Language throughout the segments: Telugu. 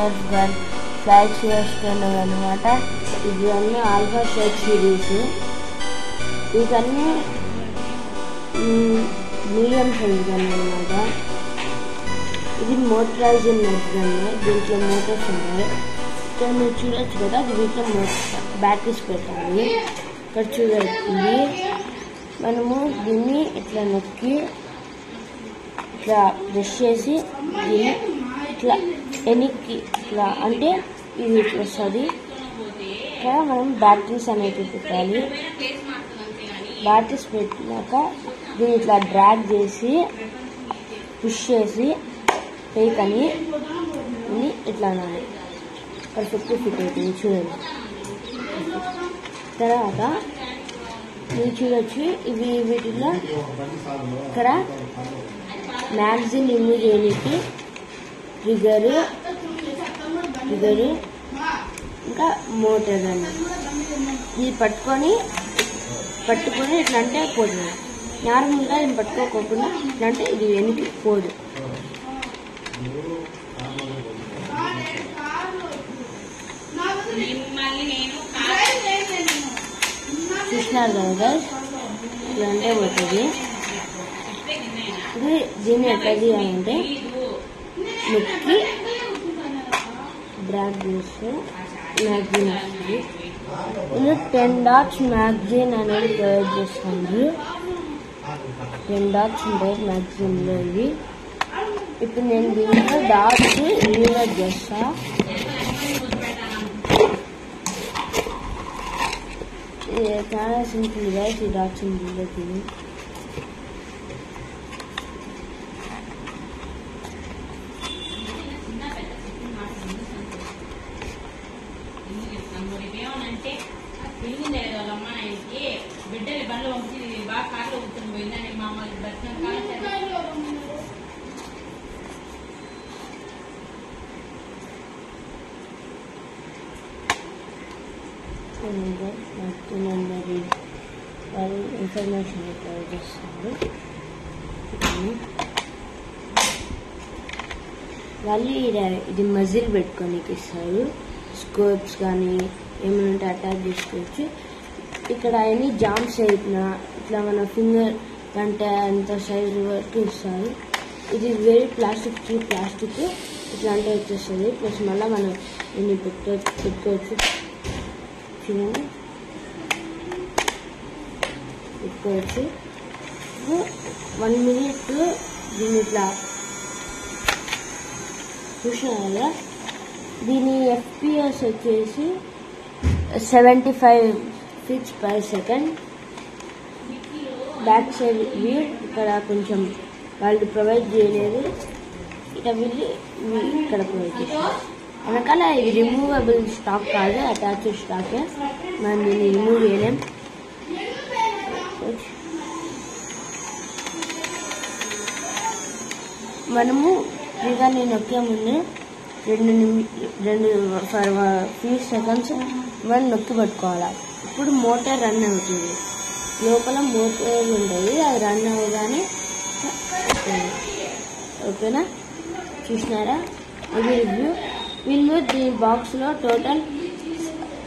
నర్ఫ్ గన్, ఫ్లైట్ చేస్తున్నాం అనమాట. ఇవన్నీ ఆల్ఫా స్ట్రైక్ సిరీస్. ఇవన్నీ మీడియం సైజ్ గన్ అనమాట. ఇది మోటరైజ్డ్ నర్ఫ్ గన్. దీంట్లో మోటార్స్ ఉన్నాయి. ఇక్కడ మీరు చూడొచ్చు కదా, దీంట్లో బ్యాటరీస్ పెట్టాలి. ఇక్కడ చూడండి, మనము దీన్ని ఇట్లా నొక్కి ఇట్లా బ్రష్ చేసి దీన్ని ఇట్లా వెనక్కి ఇట్లా అంటే ఇది ఇట్లా వస్తుంది. ఇక్కడ మనం బ్యాటరీస్ అనేవి పెట్టాలి. బ్యాటరీస్ పెట్టినాక దీన్ని ఇట్లా డ్రాగ్ చేసి పుష్ చేసి పైకని ఇట్లా అనాలి. పర్ఫెక్ట్ ఫిట్ అవుతుంది చూడండి. తర్వాత మీరు చూడొచ్చు, ఇవి వీటిలో ఇక్కడ మ్యాగజైన్ రిమూవ్ చేయడానికి ట్రిగర్ ఇంకా మోటార్ అని ఇది పట్టుకొని ఇట్లా అంటే పోతుంది. నార్మల్గా ఇది పట్టుకోకుండా ఇట్లా అంటే ఇది వెనక్కి పోదు. చూసినారు కదా, ఇట్లా అంటే పోతుంది. ఇది దీన్ని ఎట్లా చేయాలంటే నొక్కి డ్రాగ్ చేస్తే మ్యాగజైన్ వస్తుంది. ఇది 10 డాట్స్ మ్యాగజైన్ అనేది ప్రొవైడ్ చేస్తుంది. 10 డాట్స్ ఉంటాయి మ్యాగజైన్లో. ఇవి ఇప్పుడు నేను దీంట్లో డాట్స్ రిమూవ్ చేస్తా. చాలా సింపుల్ గా ఈ డాట్స్ రిమూవ్. బిడ్డలు బండ్లు పంపి బాగా కార్లో కూర్చొని పోయిందని మా అమ్మ వాళ్ళు ఇన్ఫర్మేషన్ ప్రొవైడ్ చేస్తారు. వాళ్ళు ఇది మజిల్ పెట్టుకోనికి ఇస్తారు. స్కోప్స్ కానీ ఏమైనా ఉంటే అటాచ్ చేసుకోవచ్చు. ఇక్కడ అన్ని జామ్స్ అయిపోయినా ఇట్లా మన ఫింగర్ అంటే అంత సైజు వరకు ఇస్తారు. ఇది వెరీ చీప్ ప్లాస్టిక్ ఇట్లా అంటే వచ్చేస్తుంది. ప్లస్ మళ్ళీ మనం దీన్ని పెట్టుకోవచ్చు. చూడండి, పెట్టుకోవచ్చు. 1 minute దీన్ని ఇట్లా చూసినా కదా. దీని FPS వచ్చేసి 75 feet per second. Back side view ఇక్కడ కొంచెం వాళ్ళు ప్రొవైడ్ చేయలేదు. ఇక వీళ్ళు ఇక్కడ ప్రొవైడ్ చేస్తారు. వెనకాల ఇది రిమూవబుల్ స్టాక్ కాదు, అటాచ్ స్టాకే. మనం దీన్ని రిమూవ్ చేయలేం. మనము ఇవన్నీ నొక్కే ముందు 2 few seconds మనం నొక్కి పట్టుకోవాలి. ఇప్పుడు మోటార్ రన్ అవుతుంది. లోపల మోటార్ ఉంటుంది, అది రన్ అవ్వగానే ఓకేనా. చూసినారా, ఇది రివ్యూ. వీళ్ళు దీని బాక్స్లో టోటల్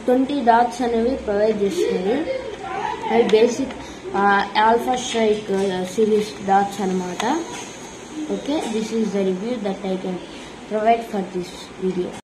20 డాట్స్ అనేవి ప్రొవైడ్ చేస్తున్నారు. అవి basic alpha strike series dots అనమాట. Okay, this is the review that I can provide for this video.